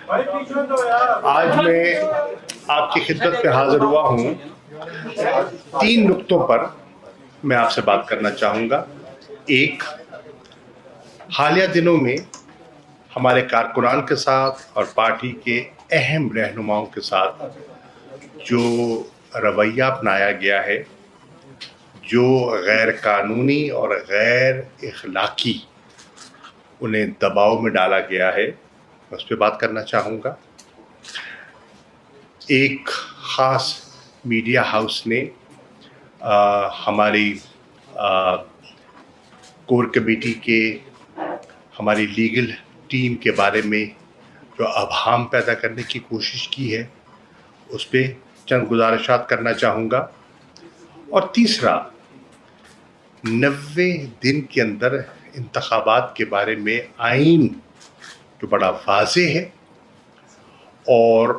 آج میں آپ کی خدمت پہ حاضر ہوا ہوں 3 نقطوں پر میں آپ سے بات کرنا چاہوں گا۔ ایک، حالیہ دنوں میں ہمارے کارکنان کے ساتھ اور پارٹی کے اہم رہنماؤں کے ساتھ جو رویہ اپنایا گیا ہے، جو غیر قانونی اور غیر اخلاقی انہیں دباؤ میں ڈالا گیا ہے، اس پہ بات کرنا چاہوں گا۔ ایک خاص میڈیا ہاؤس نے ہماری کور کمیٹی کے ہماری لیگل ٹیم کے بارے میں جو ابہام پیدا کرنے کی کوشش کی ہے، اس پہ چند گزارشات کرنا چاہوں گا۔ اور تیسرا، 90 دن کے اندر انتخابات کے بارے میں آئین جو بڑا واضح ہے اور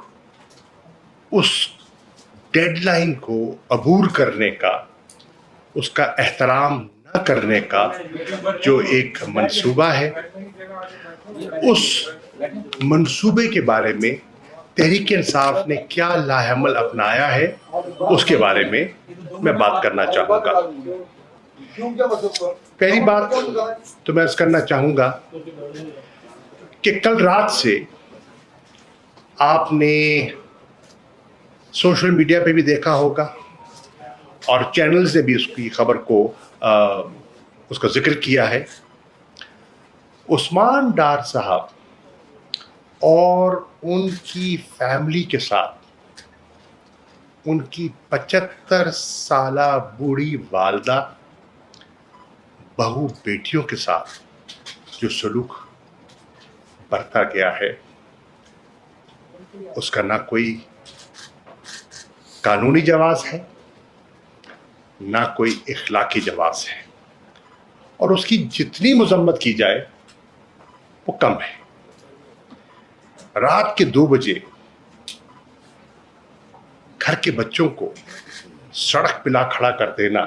اس ڈیڈ لائن کو عبور کرنے کا، اس کا احترام نہ کرنے کا جو ایک منصوبہ ہے، اس منصوبے کے بارے میں تحریک انصاف نے کیا لاہ عمل اپنایا ہے، اس کے بارے میں بات کرنا چاہوں گا۔ پہلی بات تو میں عرض کرنا چاہوں گا کہ کل رات سے آپ نے سوشل میڈیا پہ بھی دیکھا ہوگا اور چینلز نے بھی اس کی خبر کو اس کا ذکر کیا ہے، عثمان ڈار صاحب اور ان کی فیملی کے ساتھ ان کی 75 سالہ بوڑھی والدہ، بہو بیٹیوں کے ساتھ جو سلوک برتا گیا ہے، اس کا نہ کوئی قانونی جواز ہے، نہ کوئی اخلاقی جواز ہے، اور اس کی جتنی مذمت کی جائے وہ کم ہے۔ رات کے 2 بجے گھر کے بچوں کو سڑک پہ لا کھڑا کر دینا،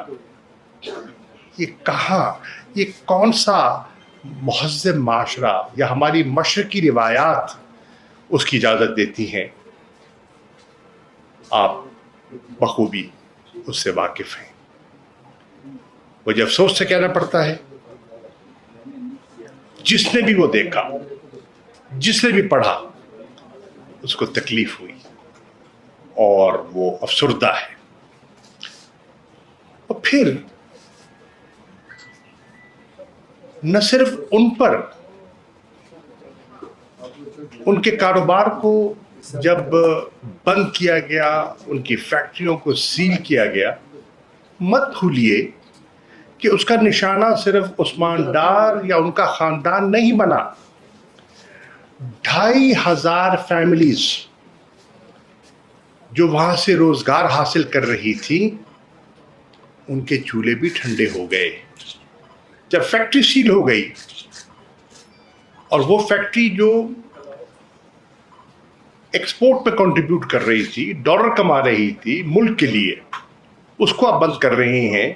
یہ کون سا مہذب معاشرہ یا ہماری مشرقی روایات اس کی اجازت دیتی ہیں؟ آپ بخوبی اس سے واقف ہیں۔ مجھے افسوس سے کہنا پڑتا ہے، جس نے بھی وہ دیکھا، جس نے بھی پڑھا، اس کو تکلیف ہوئی اور وہ افسردہ ہے۔ اور پھر نہ صرف ان پر، ان کے کاروبار کو جب بند کیا گیا، ان کی فیکٹریوں کو سیل کیا گیا، مت بھولیے کہ اس کا نشانہ صرف عثمان ڈار یا ان کا خاندان نہیں بنا۔ 2500 فیملیز جو وہاں سے روزگار حاصل کر رہی تھی، ان کے چولہے بھی ٹھنڈے ہو گئے جب فیکٹری سیل ہو گئی۔ اور وہ فیکٹری جو ایکسپورٹ پہ کنٹریبیوٹ کر رہی تھی، ڈالر کما رہی تھی ملک کے لیے، اس کو آپ بند کر رہے ہیں،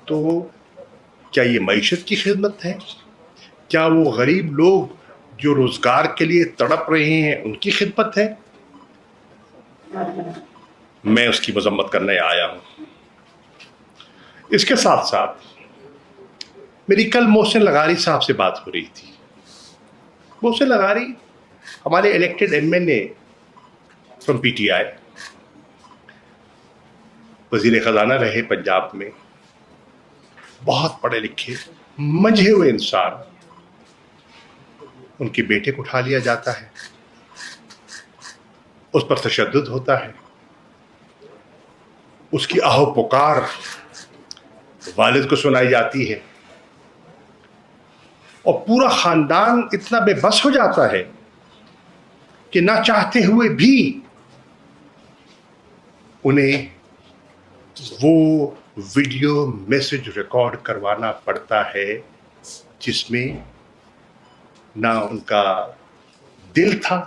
تو کیا یہ معیشت کی خدمت ہے؟ کیا وہ غریب لوگ جو روزگار کے لیے تڑپ رہے ہیں ان کی خدمت ہے؟ میں اس کی مذمت کرنے آیا ہوں۔ اس کے ساتھ ساتھ میری کل محسن لغاری صاحب سے بات ہو رہی تھی۔ محسن لغاری ہمارے elected M N A from P T I, وزیر خزانہ رہے پنجاب میں، بہت پڑھے لکھے منجھے ہوئے انسان۔ ان کے بیٹے کو اٹھا لیا جاتا ہے، اس پر تشدد ہوتا ہے، اس کی آہ و پکار والد کو سنائی جاتی ہے، اور پورا خاندان اتنا بے بس ہو جاتا ہے کہ نہ چاہتے ہوئے بھی انہیں وہ ویڈیو میسج ریکارڈ کروانا پڑتا ہے جس میں نہ ان کا دل تھا،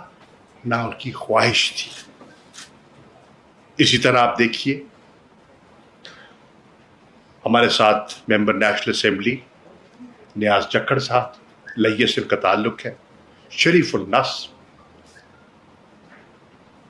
نہ ان کی خواہش تھی۔ اسی طرح آپ دیکھیے، ہمارے ساتھ ممبر نیشنل اسمبلی نیاز جکھڑ صاحب، لیس ان کا تعلق ہے، شریف النس،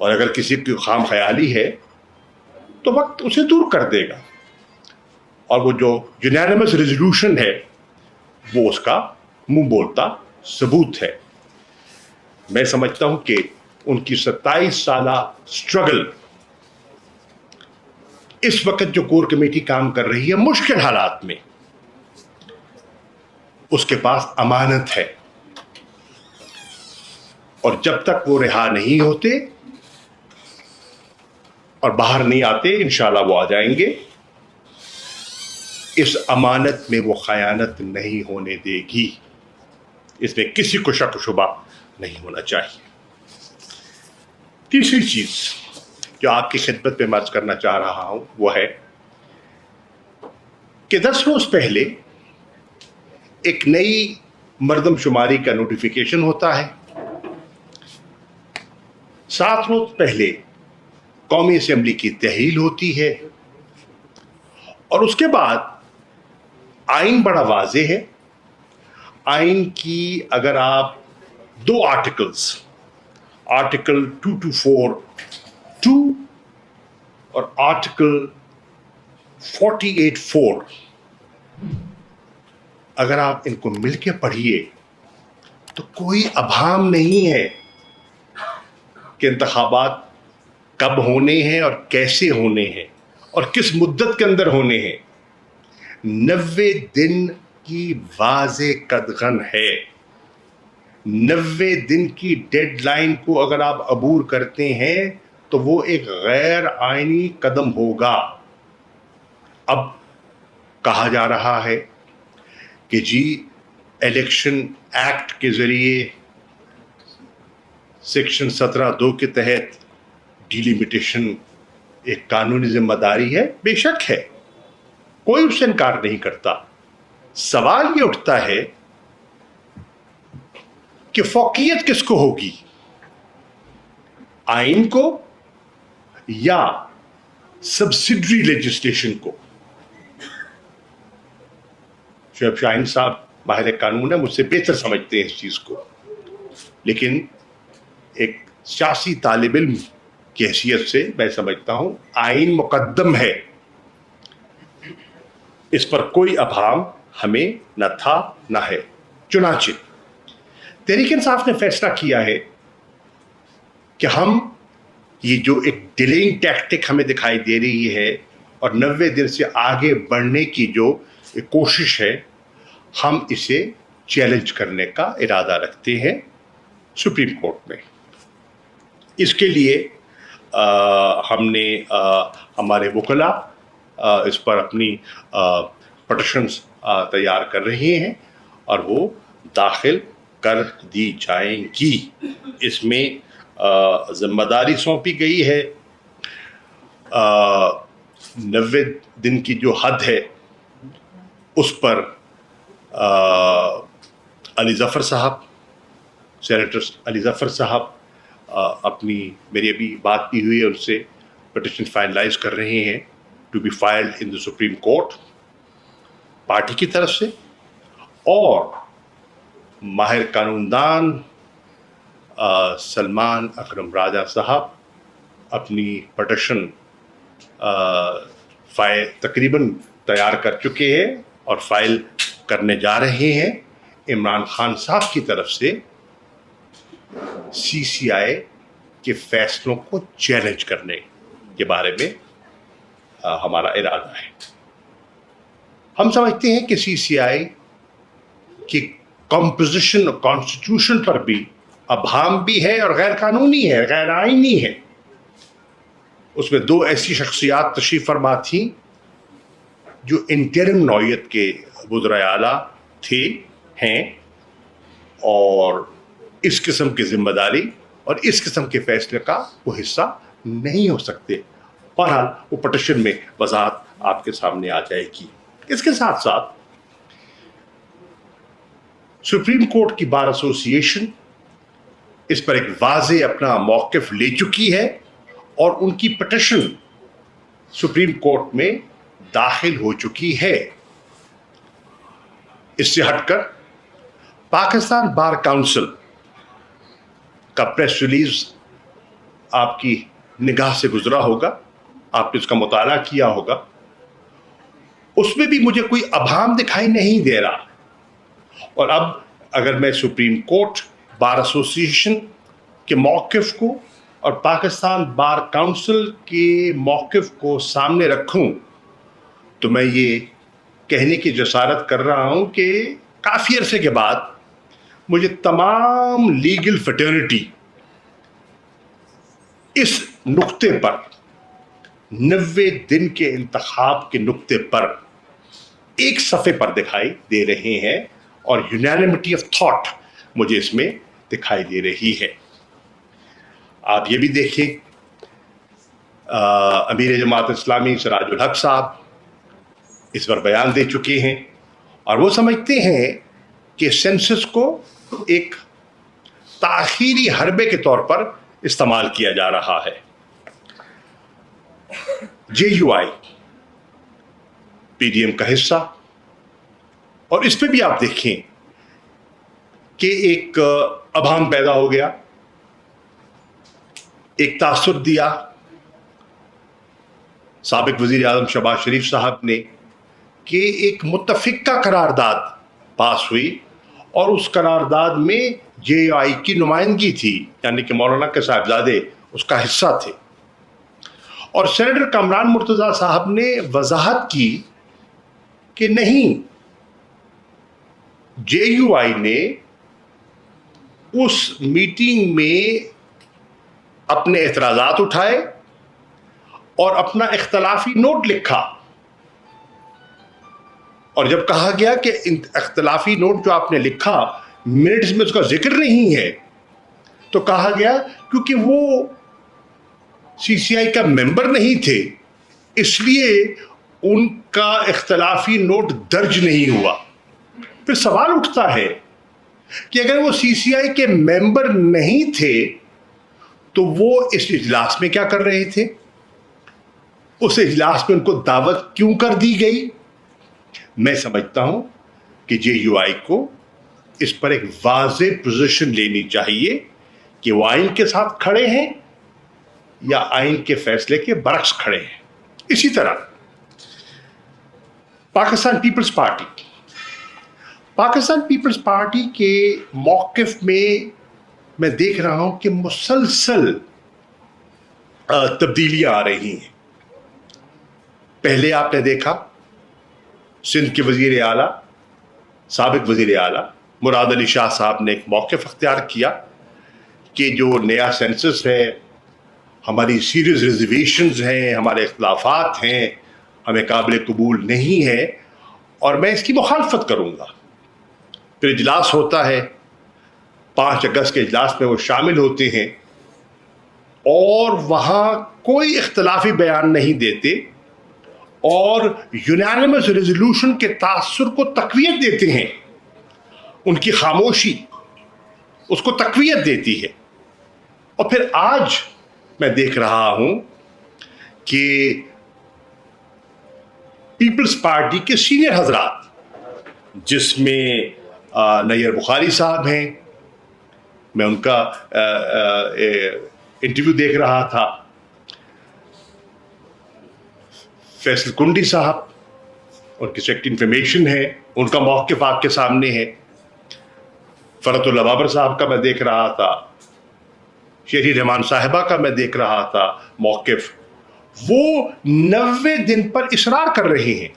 اور اگر کسی کی خام خیالی ہے تو وقت اسے دور کر دے گا، اور وہ جو یونانیمس ریزولوشن ہے وہ اس کا منہ بولتا ثبوت ہے۔ میں سمجھتا ہوں کہ ان کی 27 سالہ سٹرگل، اس وقت جو کور کمیٹی کام کر رہی ہے مشکل حالات میں، اس کے پاس امانت ہے، اور جب تک وہ رہا نہیں ہوتے اور باہر نہیں آتے، انشاءاللہ وہ آ جائیں گے، اس امانت میں وہ خیانت نہیں ہونے دے گی، اس میں کسی کو شک و شبہ نہیں ہونا چاہیے۔ تیسری چیز جو آپ کی خدمت میں عرض کرنا چاہ رہا ہوں وہ ہے کہ 10 روز پہلے ایک نئی مردم شماری کا نوٹیفیکیشن ہوتا ہے، 7 روز پہلے قومی اسمبلی کی تحلیل ہوتی ہے، اور اس کے بعد آئین بڑا واضح ہے۔ آئین کی اگر آپ 2 آرٹیکلز، آرٹیکل 224(2) اور آرٹیکل 48(4) اگر آپ ان کو مل کے پڑھیے تو کوئی ابہام نہیں ہے کہ انتخابات کب ہونے ہیں اور کیسے ہونے ہیں اور کس مدت کے اندر ہونے ہیں۔ 90 دن کی واضح قدغن ہے۔ 90 دن کی ڈیڈ لائن کو اگر آپ عبور کرتے ہیں تو وہ ایک غیر آئینی قدم ہوگا۔ اب کہا جا رہا ہے کہ جی الیکشن ایکٹ کے ذریعے سیکشن 17(2) کے تحت ڈیلیمیٹیشن ایک قانونی ذمہ داری ہے۔ بے شک ہے، کوئی اس سے انکار نہیں کرتا۔ سوال یہ اٹھتا ہے کہ فوقیت کس کو ہوگی، آئین کو یا سبسڈری لیجسلیشن کو؟ شعیب شاہین صاحب ماہر قانون ہے، مجھ سے بہتر سمجھتے ہیں اس چیز کو، لیکن ایک سیاسی طالب علم کی حیثیت سے میں سمجھتا ہوں آئین مقدم ہے، اس پر کوئی ابہام ہمیں نہ تھا نہ ہے۔ چنانچہ تحریک انصاف نے فیصلہ کیا ہے کہ ہم یہ جو ایک ڈیلنگ ٹیکٹک ہمیں دکھائی دے رہی ہے اور 90 دن سے آگے بڑھنے کی جو کوشش ہے، ہم اسے چیلنج کرنے کا ارادہ رکھتے ہیں سپریم کورٹ میں۔ اس کے لیے ہم نے ہمارے وکلاء اس پر اپنی پٹیشنز تیار کر رہے ہیں اور وہ داخل کر دی جائیں گی۔ اس میں ذمہ داری سونپی گئی ہے 90 دن کی جو حد ہے اس پر علی ظفر صاحب، سینیٹر علی ظفر صاحب میری ابھی بات کی ہوئی ہے ان سے، پٹیشن فائنلائز کر رہے ہیں to be filed in the Supreme Court party کی طرف سے، اور ماہر قانون دان سلمان اکرم راجہ صاحب اپنی پٹیشن تقریباً تیار کر چکے ہیں اور فائل کرنے جا رہے ہیں عمران خان صاحب کی طرف سے سی سی آئی کے فیصلوں کو چیلنج کرنے کے بارے میں ہمارا ارادہ ہے۔ ہم سمجھتے ہیں کہ سی سی آئی کی کمپوزیشن اور کانسٹیٹیوشن پر بھی ابہام بھی ہے اور غیر قانونی ہے، غیر آئینی ہے۔ اس میں 2 ایسی شخصیات تشریف فرما تھیں جو انٹرم نوعیت کے وزرائے اعلیٰ تھے، ہیں، اور اس قسم کی ذمہ داری اور اس قسم کے فیصلے کا وہ حصہ نہیں ہو سکتے۔ بہرحال وہ پٹیشن میں وضاحت آپ کے سامنے آ جائے گی۔ اس کے ساتھ ساتھ سپریم کورٹ کی بار ایسوسی ایشن اس پر ایک واضح اپنا موقف لے چکی ہے اور ان کی پٹیشن سپریم کورٹ میں داخل ہو چکی ہے۔ اس سے ہٹ کر پاکستان بار کونسل کا پریس ریلیز آپ کی نگاہ سے گزرا ہوگا, آپ نے اس کا مطالعہ کیا ہوگا, اس میں بھی مجھے کوئی ابہام دکھائی نہیں دے رہا. اور اب اگر میں سپریم کورٹ بار ایسوسی ایشن کے موقف کو اور پاکستان بار کونسل کے موقف کو سامنے رکھوں تو میں یہ کہنے کی جسارت کر رہا ہوں کہ کافی عرصے کے بعد مجھے تمام لیگل فٹرنیٹی اس نقطے پر 90 دن کے انتخاب کے نقطے پر ایک صفحے پر دکھائی دے رہے ہیں, اور یونینمٹی آف تھاٹ مجھے اس میں دکھائی دے رہی ہے. آپ یہ بھی دیکھیں, امیر جماعت اسلامی سراج الحق صاحب اس پر بیان دے چکے ہیں, اور وہ سمجھتے ہیں کہ سینسس کو ایک تاخیری حربے کے طور پر استعمال کیا جا رہا ہے. J U I P D M کا حصہ, اور اس پہ بھی آپ دیکھیں کہ ایک ابہام پیدا ہو گیا, ایک تاثر دیا سابق وزیر اعظم شہباز شریف صاحب نے کہ ایک متفقہ قرارداد پاس ہوئی, اور اس قرارداد میں جے یو آئی کی نمائندگی تھی, یعنی کہ مولانا کے صاحبزادے اس کا حصہ تھے. اور سینیٹر کامران مرتضیٰ صاحب نے وضاحت کی کہ نہیں, جے یو آئی نے اس میٹنگ میں اپنے اعتراضات اٹھائے اور اپنا اختلافی نوٹ لکھا, اور جب کہا گیا کہ اختلافی نوٹ جو آپ نے لکھا منٹس میں اس کا ذکر نہیں ہے, تو کہا گیا کیونکہ وہ سی سی آئی کا ممبر نہیں تھے اس لیے ان کا اختلافی نوٹ درج نہیں ہوا. پھر سوال اٹھتا ہے کہ اگر وہ سی سی آئی کے ممبر نہیں تھے تو وہ اس اجلاس میں کیا کر رہے تھے, اس اجلاس میں ان کو دعوت کیوں کر دی گئی؟ میں سمجھتا ہوں کہ جے یو آئی کو اس پر ایک واضح پوزیشن لینی چاہیے کہ وہ آئین کے ساتھ کھڑے ہیں یا آئین کے فیصلے کے برعکس کھڑے ہیں. اسی طرح پاکستان پیپلز پارٹی کے موقف میں دیکھ رہا ہوں کہ مسلسل تبدیلیاں آ رہی ہیں. پہلے آپ نے دیکھا سندھ کے وزیر اعلیٰ, سابق وزیر اعلیٰ مراد علی شاہ صاحب نے ایک موقف اختیار کیا کہ جو نیا سینسس ہے, ہماری سیریز ریزرویشنز ہیں, ہمارے اختلافات ہیں, ہمیں قابل قبول نہیں ہے, اور میں اس کی مخالفت کروں گا. پھر اجلاس ہوتا ہے, 5 اگست کے اجلاس میں وہ شامل ہوتے ہیں اور وہاں کوئی اختلافی بیان نہیں دیتے, اور یونینمس ریزولوشن کے تاثر کو تقویت دیتے ہیں. ان کی خاموشی اس کو تقویت دیتی ہے. اور پھر آج میں دیکھ رہا ہوں کہ پیپلز پارٹی کے سینئر حضرات, جس میں نیر بخاری صاحب ہیں, میں ان کا انٹرویو دیکھ رہا تھا, فیصل کنڈی صاحب ان کی سیکٹری انفارمیشن ہے, ان کا موقف آپ کے سامنے ہے, فرحت اللہ بابر صاحب کا میں دیکھ رہا تھا, شہری رحمان صاحبہ کا میں دیکھ رہا تھا موقف. وہ 90 دن پر اصرار کر رہے ہیں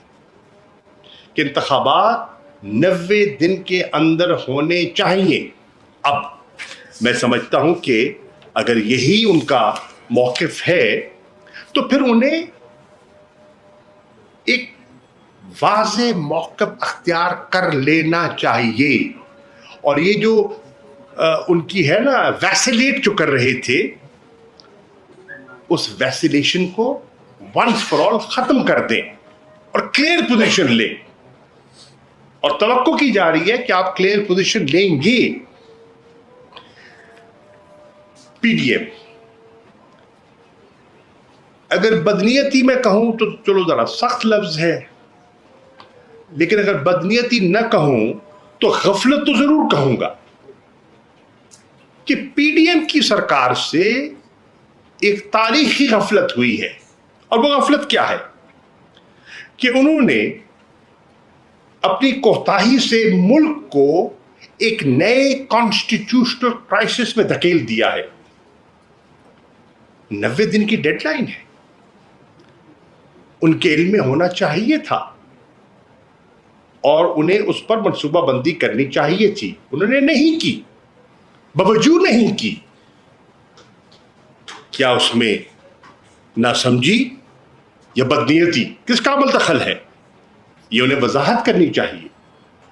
کہ انتخابات 90 دن کے اندر ہونے چاہیے. اب میں سمجھتا ہوں کہ اگر یہی ان کا موقف ہے تو پھر انہیں ایک واضح موقف اختیار کر لینا چاہیے. اور یہ جو ان کی ہے نا ویسیلیٹ جو کر رہے تھے, اس ویسیلیشن کو ونس فار آل ختم کر دیں اور کلیئر پوزیشن لیں. اور توقع کی جا رہی ہے کہ آپ کلیئر پوزیشن لیں گے. پی ڈی ایم اگر بدنیتی میں کہوں تو چلو ذرا سخت لفظ ہے, لیکن اگر بدنیتی نہ کہوں تو غفلت تو ضرور کہوں گا کہ پی ڈی ایم کی سرکار سے ایک تاریخی غفلت ہوئی ہے. اور وہ غفلت کیا ہے کہ انہوں نے اپنی کوتاہی سے ملک کو ایک نئے کانسٹیٹیوشنل کرائسس میں دھکیل دیا ہے. 90 دن کی ڈیڈ لائن ہے. ان کے علم میں ہونا چاہیے تھا اور انہیں اس پر منصوبہ بندی کرنی چاہیے تھی. انہوں نے نہیں کی، باوجود نہیں کی. کیا اس میں ناسمجھی یا بدنیتی، کس کا عمل دخل ہے؟ یہ انہیں وضاحت کرنی چاہیے.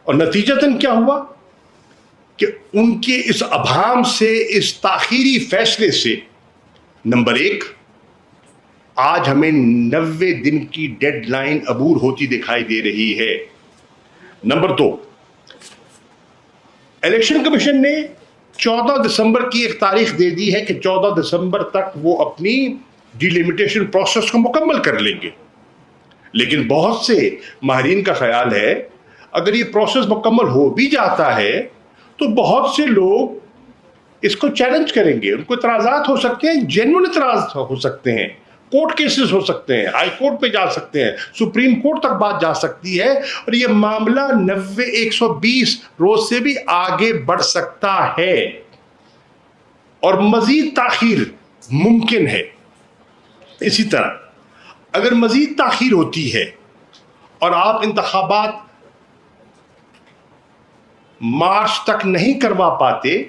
اور نتیجتاً کیا ہوا کہ ان کے اس ابہام سے، اس تاخیری فیصلے سے، نمبر 1، آج ہمیں 90 دن کی ڈیڈ لائن عبور ہوتی دکھائی دے رہی ہے. نمبر 2، الیکشن کمیشن نے 14 دسمبر کی ایک تاریخ دے دی ہے کہ 14 دسمبر تک وہ اپنی ڈیلیمیٹیشن پروسیس کو مکمل کر لیں گے. لیکن بہت سے ماہرین کا خیال ہے اگر یہ پروسیس مکمل ہو بھی جاتا ہے تو بہت سے لوگ اس کو چیلنج کریں گے. ان کو اعتراضات ہو سکتے ہیں، جینوئن اعتراض ہو سکتے ہیں، کورٹ کیسز ہو سکتے ہیں، ہائی کورٹ پہ جا سکتے ہیں، سپریم کورٹ تک بات جا سکتی ہے، اور یہ معاملہ 120 روز سے بھی آگے بڑھ سکتا ہے اور مزید تاخیر ممکن ہے. اسی طرح اگر مزید تاخیر ہوتی ہے اور آپ انتخابات مارچ تک نہیں کروا پاتے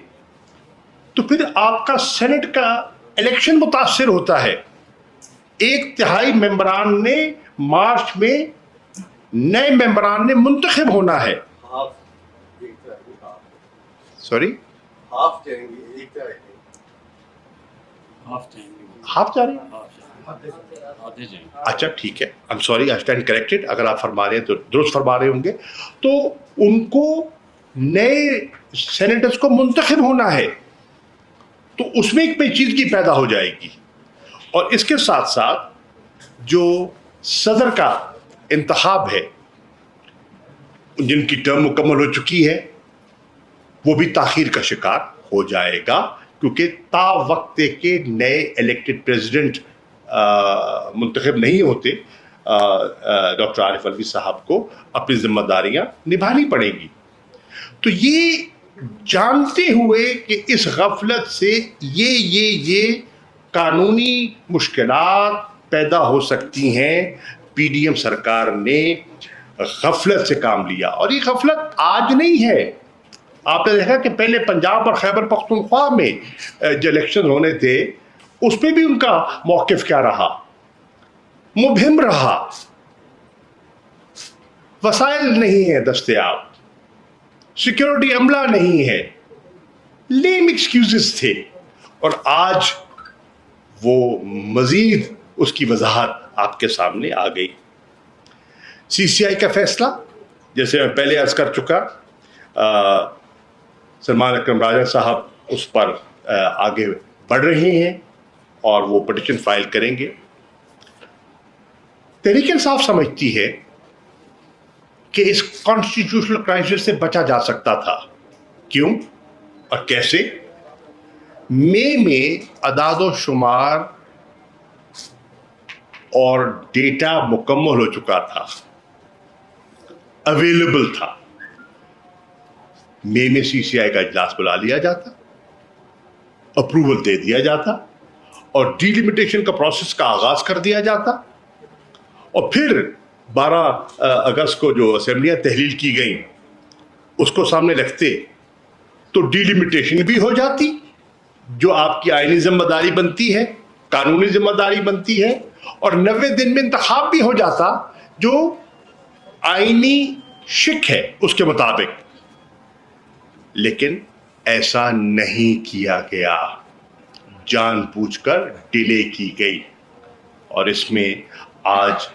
تو پھر آپ کا سینٹ کا الیکشن متاثر ہوتا ہے. 1/3 ممبران نے مارچ میں، نئے ممبران نے منتخب ہونا ہے. سوری، ہاف جا رہی ہے. اچھا ٹھیک ہے، I'm sorry, I stand corrected. اگر آپ فرما رہے ہیں تو درست فرما رہے ہوں گے. تو ان کو نئے سینیٹرز کو منتخب ہونا ہے، تو اس میں ایک پیچیدگی پیدا ہو جائے گی. اور اس کے ساتھ ساتھ جو صدر کا انتخاب ہے، جن کی ٹرم مکمل ہو چکی ہے، وہ بھی تاخیر کا شکار ہو جائے گا، کیونکہ تا وقت کے نئے الیکٹڈ پریزیڈنٹ منتخب نہیں ہوتے. ڈاکٹر عارف علوی صاحب کو اپنی ذمہ داریاں نبھانی پڑیں گی. تو یہ جانتے ہوئے کہ اس غفلت سے یہ قانونی مشکلات پیدا ہو سکتی ہیں، پی ڈی ایم سرکار نے غفلت سے کام لیا. اور یہ غفلت آج نہیں ہے. آپ نے دیکھا کہ پہلے پنجاب اور خیبر پختونخوا میں جو الیکشن ہونے تھے اس پہ بھی ان کا موقف کیا رہا؟ مبہم رہا. وسائل نہیں ہے دستیاب، سیکیورٹی عملہ نہیں ہے، لیم ایکسکیوزز تھے. اور آج وہ مزید اس کی وضاحت آپ کے سامنے آ گئی. سی سی آئی کا فیصلہ، جیسے میں پہلے عرض کر چکا، سلمان اکرم راجہ صاحب اس پر آگے بڑھ رہے ہیں اور وہ پٹیشن فائل کریں گے. تحریک انصاف سمجھتی ہے کہ اس کانسٹیٹیوشنل کرائسس سے بچا جا سکتا تھا. کیوں اور کیسے؟ مئی میں اعداد و شمار اور ڈیٹا مکمل ہو چکا تھا، اویلیبل تھا. مئی میں سی سی آئی کا اجلاس بلا لیا جاتا، اپروول دے دیا جاتا اور ڈیلیمیٹیشن کا پروسیس کا آغاز کر دیا جاتا. اور پھر 12 اگست کو جو اسمبلیاں تحلیل کی گئیں اس کو سامنے رکھتے تو ڈیلیمیٹیشن بھی ہو جاتی، جو آپ کی آئینی ذمہ داری بنتی ہے، قانونی ذمہ داری بنتی ہے، اور 90 دن میں انتخاب بھی ہو جاتا جو آئینی شک ہے اس کے مطابق. لیکن ایسا نہیں کیا گیا، جان بوجھ کر ڈیلے کی گئی. اور اس میں آج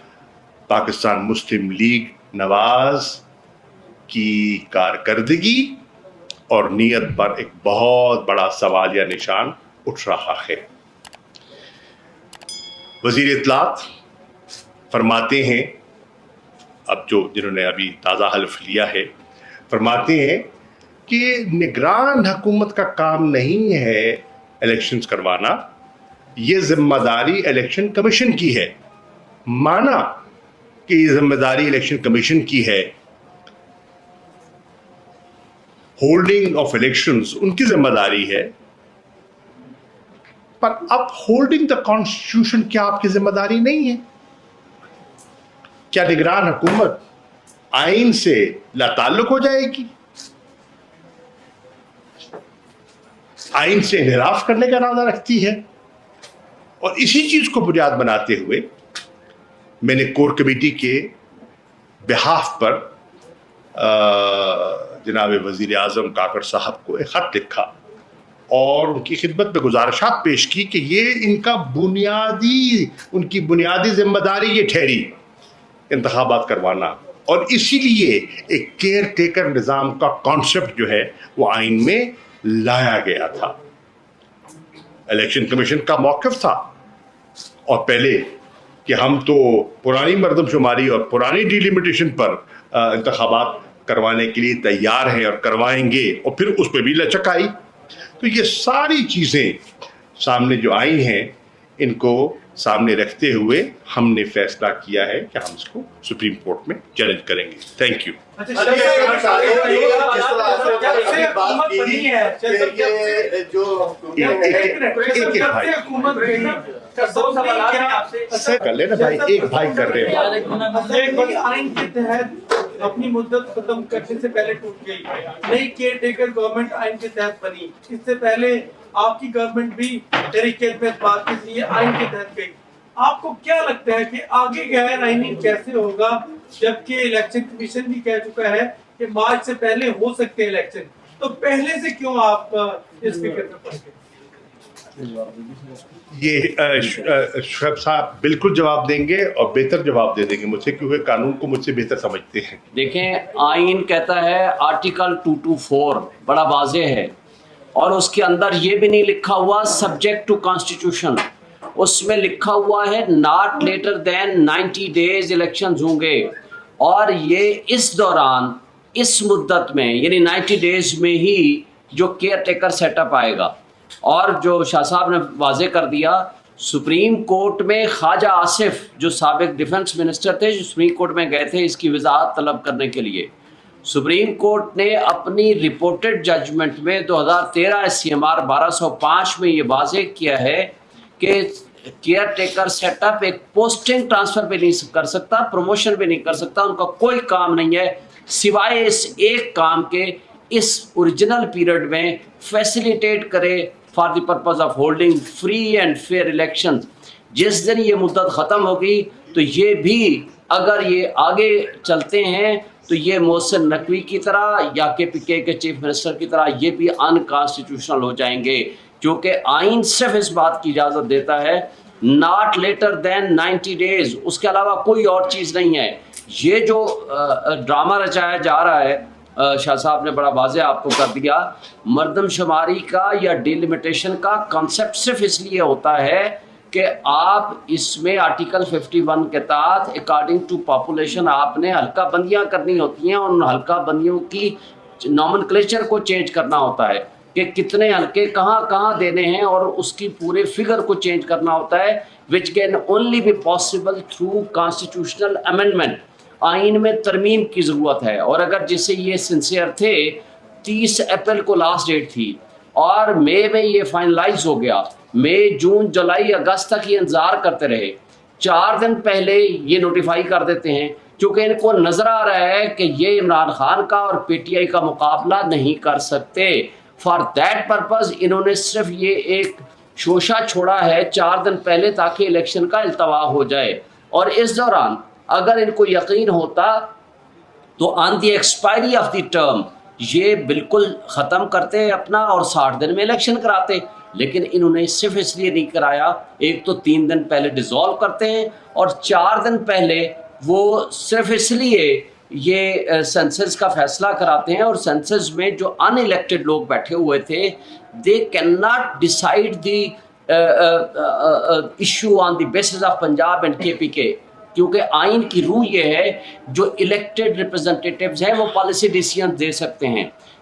پاکستان مسلم لیگ نواز کی کارکردگی اور نیت پر ایک بہت بڑا سوالیہ نشان اٹھ رہا ہے. وزیر اطلاعات فرماتے ہیں، اب جو جنہوں نے ابھی تازہ حلف لیا ہے، فرماتے ہیں کہ نگران حکومت کا کام نہیں ہے الیکشنز کروانا، یہ ذمہ داری الیکشن کمیشن کی ہے، مانا کہ یہ ذمہ داری الیکشن کمیشن کی ہے، ہولڈنگ آف الیکشنز ان کی ذمہ داری ہے، پر اب ہولڈنگ دا کانسٹیٹیوشن کیا آپ کی ذمہ داری نہیں ہے؟ کیا نگران حکومت آئین سے لا تعلق ہو جائے گی؟ آئین سے انحراف کرنے کا ارادہ رکھتی ہے؟ اور اسی چیز کو بنیاد بناتے ہوئے میں نے کور کمیٹی کے بہاف پر جناب وزیر اعظم کاکڑ صاحب کو ایک خط لکھا اور ان کی خدمت میں گزارشات پیش کی کہ یہ ان کی بنیادی ذمہ داری یہ ٹھہری انتخابات کروانا، اور اسی لیے ایک کیئر ٹیکر نظام کا کانسیپٹ جو ہے وہ آئین میں لایا گیا تھا۔ الیکشن کمیشن کا موقف تھا، اور پہلے کہ ہم تو پرانی مردم شماری اور پرانی ڈیلیمیٹیشن پر انتخابات کروانے کے لیے تیار ہیں اور کروائیں گے، اور پھر اس پہ بھی لچک آئی۔ تو یہ ساری چیزیں سامنے جو آئی ہیں ان کو سامنے رکھتے ہوئے ہم نے فیصلہ کیا ہے کہ ہم اس کو سپریم کورٹ میں چیلنج کریں گے۔ Thank you. کر لینا بھائی، ایک بھائی کر رہے ہیں۔ آئین کے تحت اپنی مدت ختم کرنے سے پہلے ٹوٹ گئی، نئی کیئر ٹیکر گورنمنٹ آئین کے تحت بنی، اس سے پہلے آپ کی گورنمنٹ بھی تحریک اعتماد کے ذریعے آئین کے تحت گئی۔ آپ کو کیا لگتا ہے کہ آگے غیر آئینی کیسے ہوگا، جبکہ الیکشن کمیشن بھی کہہ چکا ہے کہ مارچ سے پہلے ہو سکتے ہیں الیکشن، تو پہلے سے کیوں آپ اس فکر میں پڑ گئے؟ یہ شعیب صاحب بالکل جواب دیں گے اور بہتر جواب دے دیں گے مجھ سے، کیونکہ قانون کو مجھ سے بہتر سمجھتے ہیں۔ دیکھیں، آئین کہتا ہے آرٹیکل 224 بڑا واضح ہے، اور اس کے اندر یہ بھی نہیں لکھا ہوا سبجیکٹ ٹو کانسٹیٹیوشن، اس میں لکھا ہوا ہے not later than 90 days elections ہوں گے، اور یہ اس دوران اس مدت میں یعنی 90 days میں ہی جو کیئر ٹیکر سیٹ اپ آئے گا۔ اور جو شاہ صاحب نے واضح کر دیا، سپریم کورٹ میں خواجہ آصف جو سابق ڈیفنس منسٹر تھے، جو سپریم کورٹ میں گئے تھے اس کی وضاحت طلب کرنے کے لیے، سپریم کورٹ نے اپنی رپورٹڈ ججمنٹ میں 2013 SCMR 1205 میں یہ واضح کیا ہے کہ کیئر ٹیکر سیٹ اپ ایک پوسٹنگ ٹرانسفر بھی نہیں کر سکتا، پروموشن بھی نہیں کر سکتا، ان کا کوئی کام نہیں ہے سوائے اس ایک کام کے، اس اوریجنل پیریڈ میں فیسیلیٹیٹ کرے for the purpose of holding free and fair election. جس دن یہ مدت ختم ہوگی تو یہ بھی اگر یہ آگے چلتے ہیں تو یہ محسن نقوی کی طرح یا KPK کے چیف منسٹر کی طرح یہ بھی انکانسٹیٹیوشنل ہو جائیں گے، کیونکہ آئین صرف اس بات کی اجازت دیتا ہے ناٹ لیٹر دین 90 days، اس کے علاوہ کوئی اور چیز نہیں ہے۔ یہ جو ڈرامہ رچایا جا رہا ہے، شاہ صاحب نے بڑا واضح آپ کو کر دیا، مردم شماری کا یا ڈیلیمیٹیشن کا کنسپٹ صرف اس لیے ہوتا ہے کہ آپ اس میں آرٹیکل 51 کے تحت اکارڈنگ ٹو پاپولیشن آپ نے حلقہ بندیاں کرنی ہوتی ہیں، اور ان حلقہ بندیوں کی نومنکلیچر کو چینج کرنا ہوتا ہے کہ کتنے حلقے کہاں کہاں دینے ہیں، اور اس کی پورے فگر کو چینج کرنا ہوتا ہے، which can only be possible through constitutional amendment۔ آئین میں ترمیم کی ضرورت ہے، اور اگر جسے یہ سنسیئر تھے 30 اپریل کو لاسٹ ڈیٹ تھی اور مئی میں یہ فائنلائز ہو گیا، مئی جون جولائی اگست تک یہ انتظار کرتے رہے، 4 دن پہلے یہ نوٹیفائی کر دیتے ہیں کیونکہ ان کو نظر آ رہا ہے کہ یہ عمران خان کا اور PTI کا مقابلہ نہیں کر سکتے۔ فار دیٹ پرپز انہوں نے صرف یہ ایک شوشہ چھوڑا ہے 4 دن پہلے تاکہ الیکشن کا التوا ہو جائے، اور اس دوران اگر ان کو یقین ہوتا تو آن دی ایکسپائری آف دی ٹرم یہ بالکل ختم کرتے اپنا اور 60 دن میں الیکشن کراتے، لیکن انہوں نے صرف اس لیے نہیں کرایا، ایک تو 3 دن پہلے ڈیزالو کرتے ہیں، اور 4 دن پہلے وہ صرف اس لیے یہ سینسس کا فیصلہ کراتے ہیں، اور سینسس میں جو ان الیکٹڈ لوگ بیٹھے ہوئے تھے they can not decide the issue on the basis of Punjab and KPK، کیونکہ آئین کی روح یہ ہے جو الیکٹڈ ریپرزنٹیٹیوز ہیں وہ پالیسی ڈیسیژن دے سکتے ہیں۔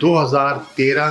2013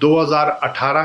2018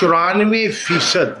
94%